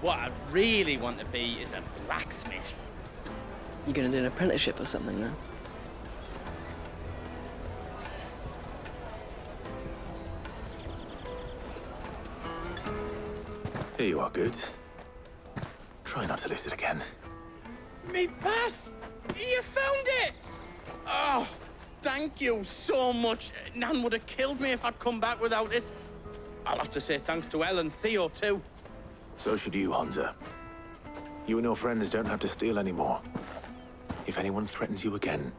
What I really want to be is a blacksmith. You gonna do an apprenticeship or something then? Here you are, Goods. Try not to lose it again. Me pass! You found it! Oh, thank you so much. Nan would have killed me if I'd come back without it. I'll have to say thanks to Elle and Theo, too. So should you, Honza. You and your friends don't have to steal anymore. If anyone threatens you again,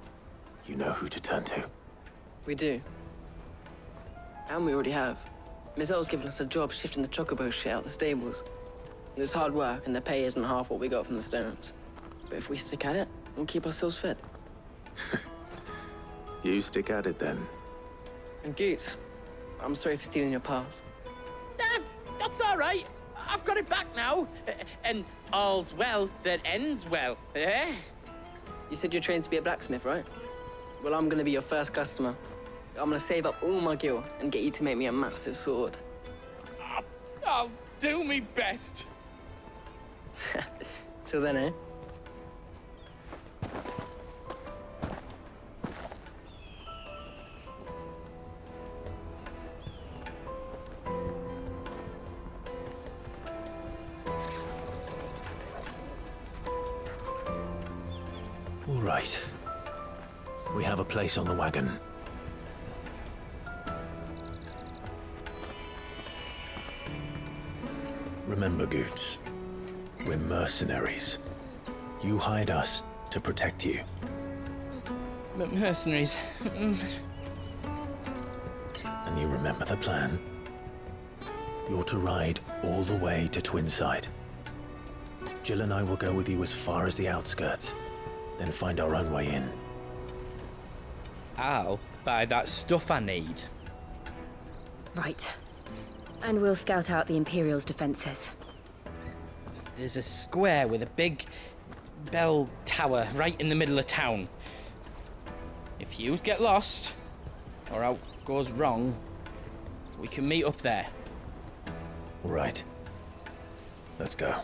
you know who to turn to. We do. And we already have. Miss L's given us a job shifting the chocobo shit out the stables. It's hard work, and the pay isn't half what we got from the Stones. But if we stick at it, we'll keep ourselves fed. You stick at it, then. And Goots, I'm sorry for stealing your pass. That's all right. I've got it back now. And all's well that ends well, eh? You said you're trained to be a blacksmith, right? Well, I'm gonna be your first customer. I'm gonna save up all my gil and get you to make me a massive sword. I'll do me best. Till then, eh? All right. We have a place on the wagon. Remember, Goots, we're mercenaries. You hired us to protect you. But mercenaries. And you remember the plan? You're to ride all the way to Twinside. Jill and I will go with you as far as the outskirts, then find our own way in. I'll buy that stuff I need. Right. And we'll scout out the Imperial's defenses. There's a square with a big bell tower right in the middle of town. If you get lost, or out goes wrong, we can meet up there. All right. Let's go.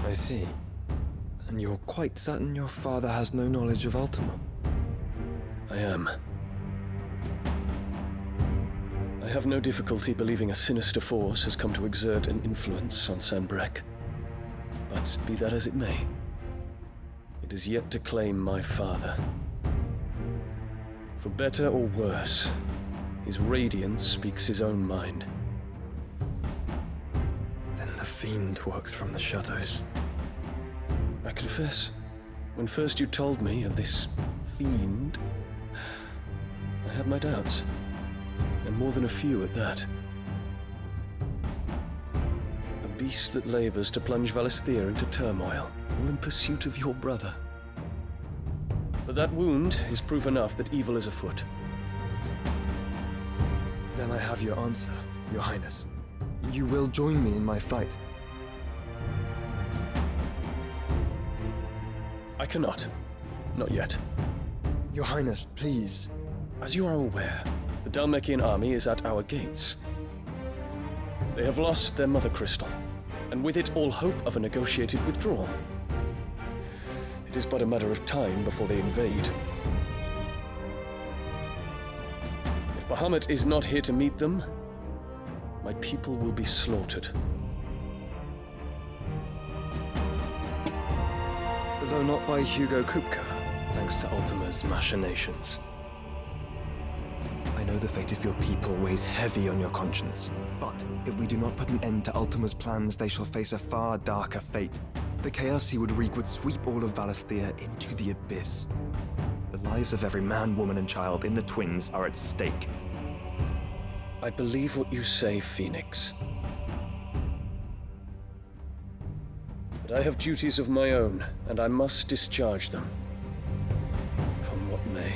I see. And you're quite certain your father has no knowledge of Ultima? I am. I have no difficulty believing a sinister force has come to exert an influence on Sanbreque. But be that as it may, it is yet to claim my father. For better or worse, his radiance speaks his own mind. Then the fiend works from the shadows. I confess, when first you told me of this fiend, I had my doubts, and more than a few at that. A beast that labors to plunge Valisthea into turmoil, all in pursuit of your brother. But that wound is proof enough that evil is afoot. Then I have your answer, Your Highness. You will join me in my fight. I cannot. Not yet. Your Highness, please. As you are aware, the Dhalmekian army is at our gates. They have lost their mother crystal, and with it all hope of a negotiated withdrawal. It is but a matter of time before they invade. If Bahamut is not here to meet them, my people will be slaughtered. Though not by Hugo Kupka, thanks to Ultima's machinations. I know the fate of your people weighs heavy on your conscience, but if we do not put an end to Ultima's plans, they shall face a far darker fate. The chaos he would wreak would sweep all of Valisthea into the abyss. The lives of every man, woman, and child in the Twins are at stake. I believe what you say, Phoenix. But I have duties of my own, and I must discharge them. Come what may.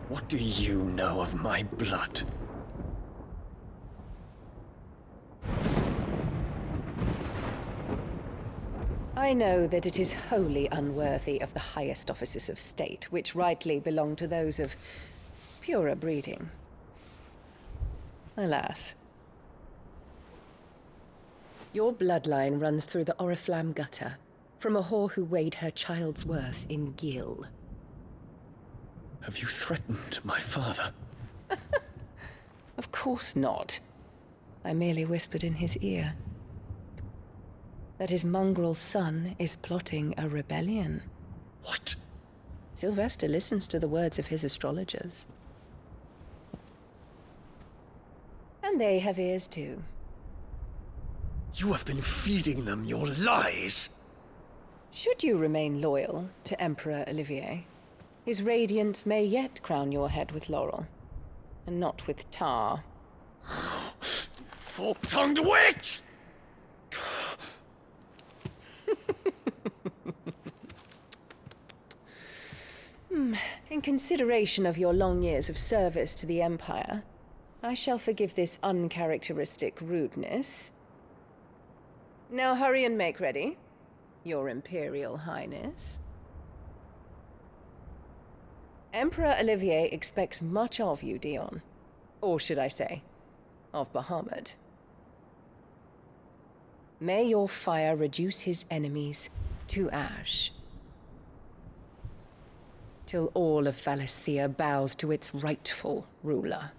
What do you know of my blood? I know that it is wholly unworthy of the highest offices of state, which rightly belong to those of purer breeding. Alas. Your bloodline runs through the Oriflamme gutter, from a whore who weighed her child's worth in gil. Have you threatened my father? Of course not. I merely whispered in his ear that his mongrel son is plotting a rebellion. What? Sylvester listens to the words of his astrologers. And they have ears too. You have been feeding them your lies! Should you remain loyal to Emperor Olivier, his radiance may yet crown your head with laurel, and not with tar. Fork-tongued witch! In consideration of your long years of service to the Empire, I shall forgive this uncharacteristic rudeness. Now hurry and make ready, Your Imperial Highness. Emperor Olivier expects much of you, Dion. Or should I say, of Bahamut. May your fire reduce his enemies to ash, till all of Valisthea bows to its rightful ruler.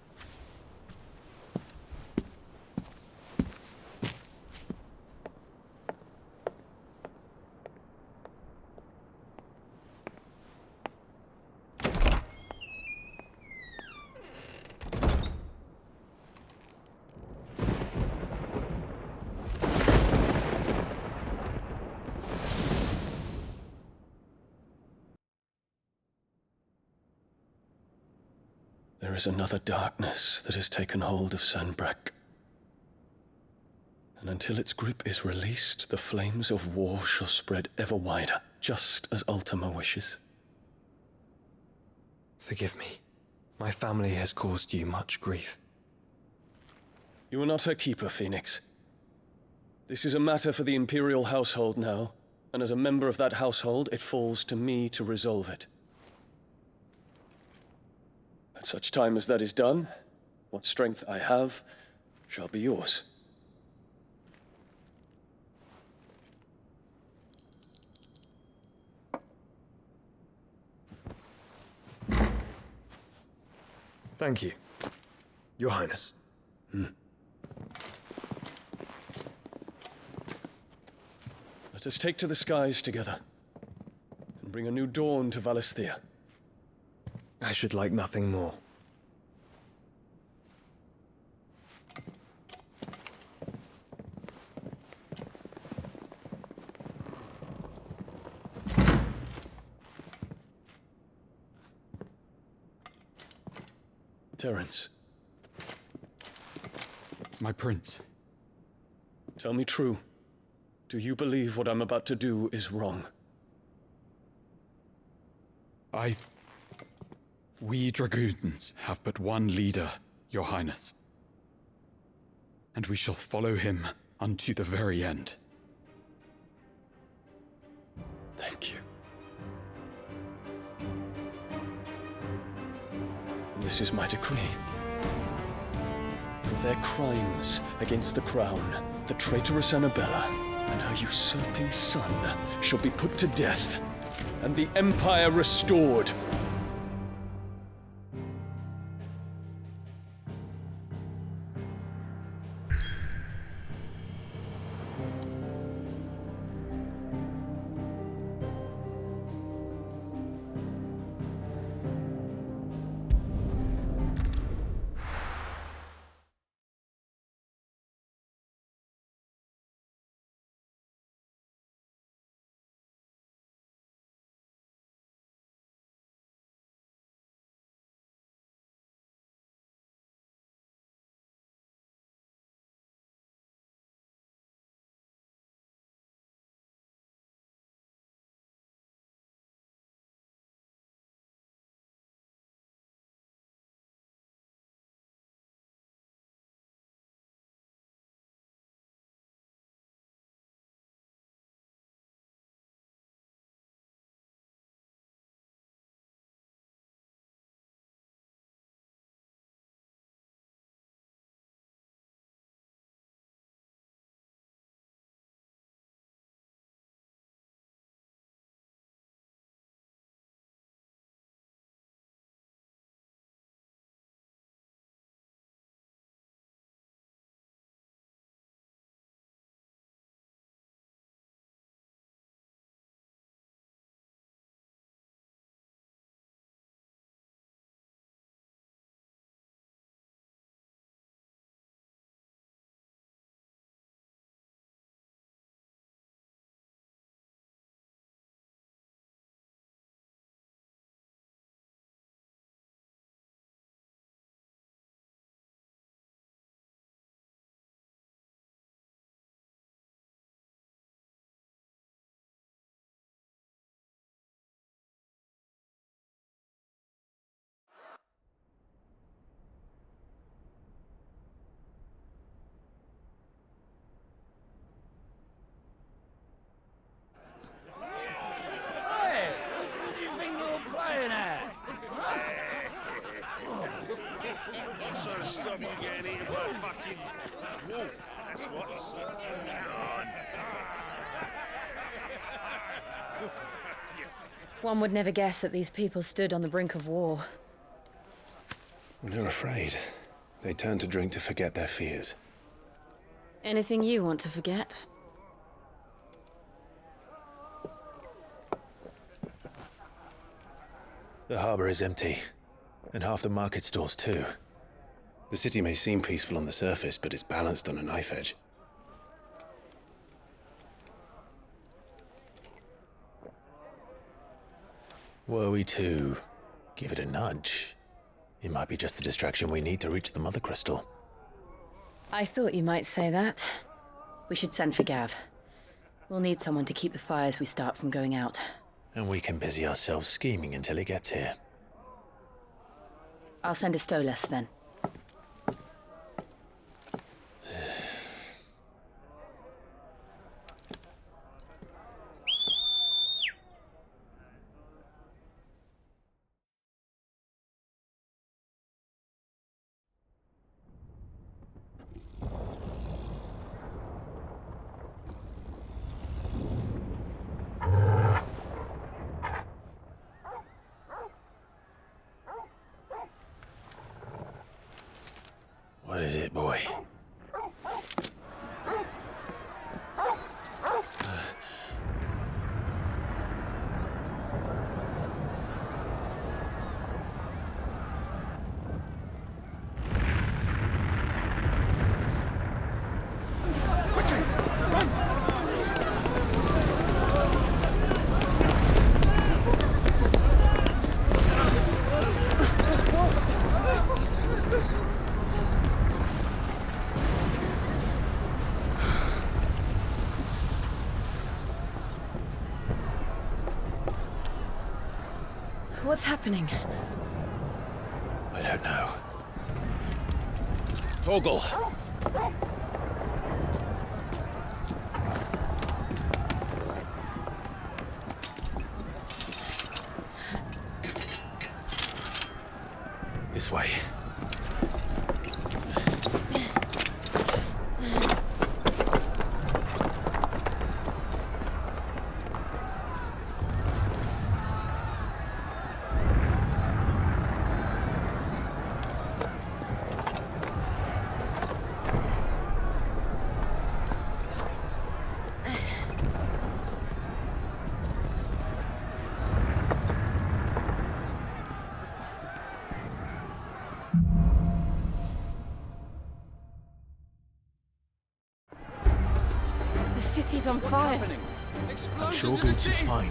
There is another darkness that has taken hold of Sanbreque. And until its grip is released, the flames of war shall spread ever wider, just as Ultima wishes. Forgive me. My family has caused you much grief. You are not her keeper, Phoenix. This is a matter for the Imperial household now, and as a member of that household, it falls to me to resolve it. At such time as that is done, what strength I have shall be yours. Thank you, Your Highness. Let us take to the skies together, and bring a new dawn to Valisthea. I should like nothing more. Terence, My prince. tell me true. Do you believe what I'm about to do is wrong? We dragoons have but one leader, Your Highness. And we shall follow him unto the very end. Thank you. And this is my decree. For of their crimes against the crown, the traitorous Annabella and her usurping son shall be put to death, and the Empire restored. Stop you getting eaten by a fucking wolf, that's what. One would never guess that these people stood on the brink of war. They're afraid. They turn to drink to forget their fears. Anything you want to forget? The harbor is empty, and half the market stalls too. The city may seem peaceful on the surface, but it's balanced on a knife edge. Were we to give it a nudge, it might be just the distraction we need to reach the Mother Crystal. I thought you might say that. We should send for Gav. We'll need someone to keep the fires we start from going out. And we can busy ourselves scheming until he gets here. I'll send a Stolas then. What is it, boy? What's happening? I don't know. Torgal! This way. city's on fire. I'm sure Boots is fine.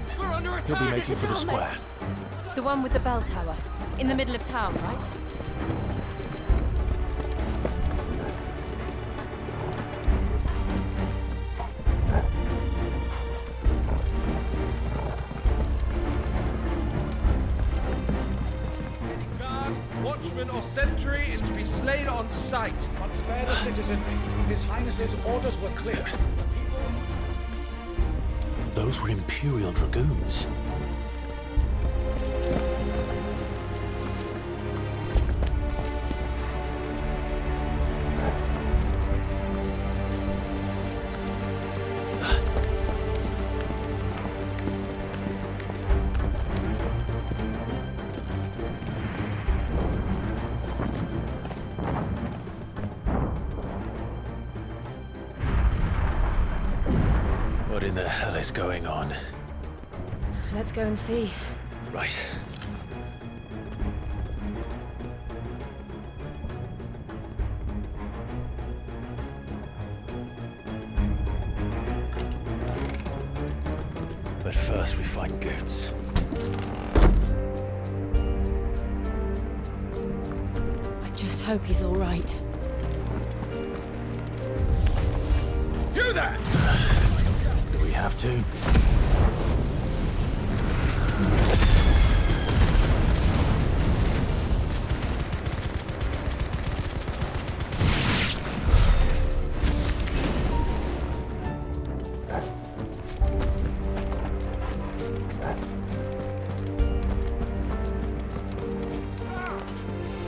He'll be making for the square. The one with the bell tower. In the middle of town, right? Watchman or sentry is to be slain on sight. But spare the citizenry. His Highness's orders were clear. The people... Those were Imperial Dragoons. What in the hell is going on? Let's go and see. Right. But first we find Goots. I just hope he's all right. You there! Do we have to?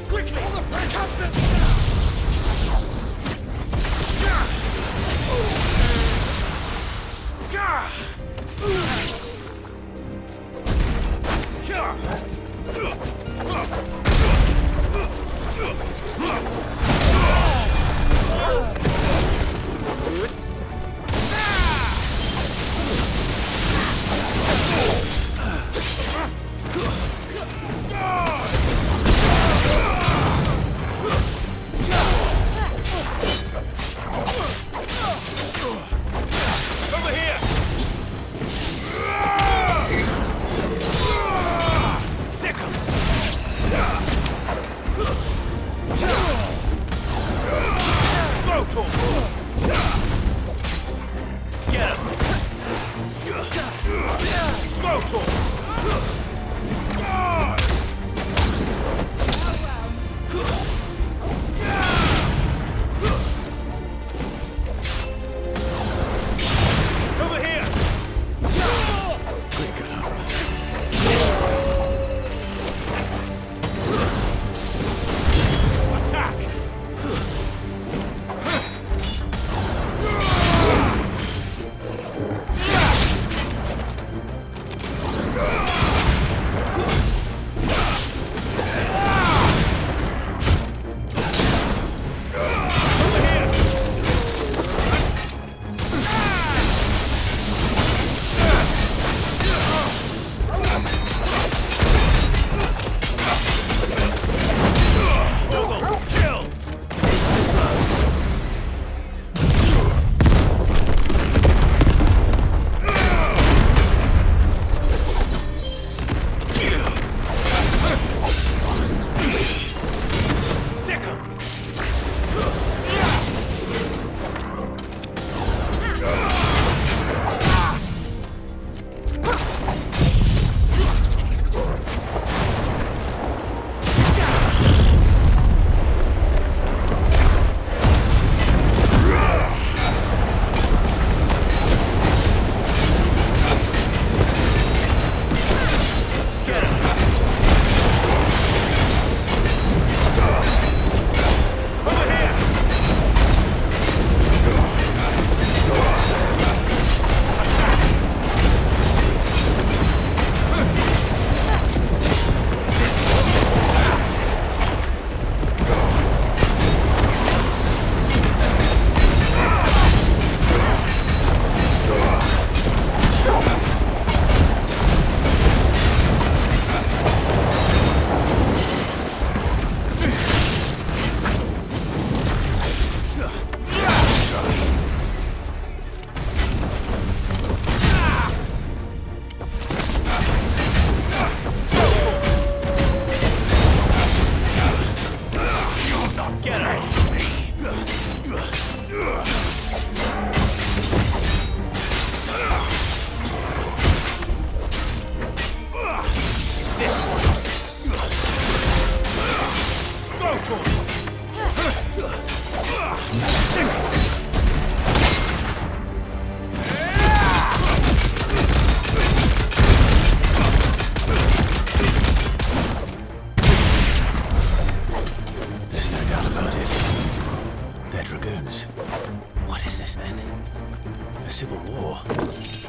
Quickly! On the French husband! Over here! Sick 'em! Smoke torch! Get him! Smoke torch! Over here! Attack! is this then? A civil war?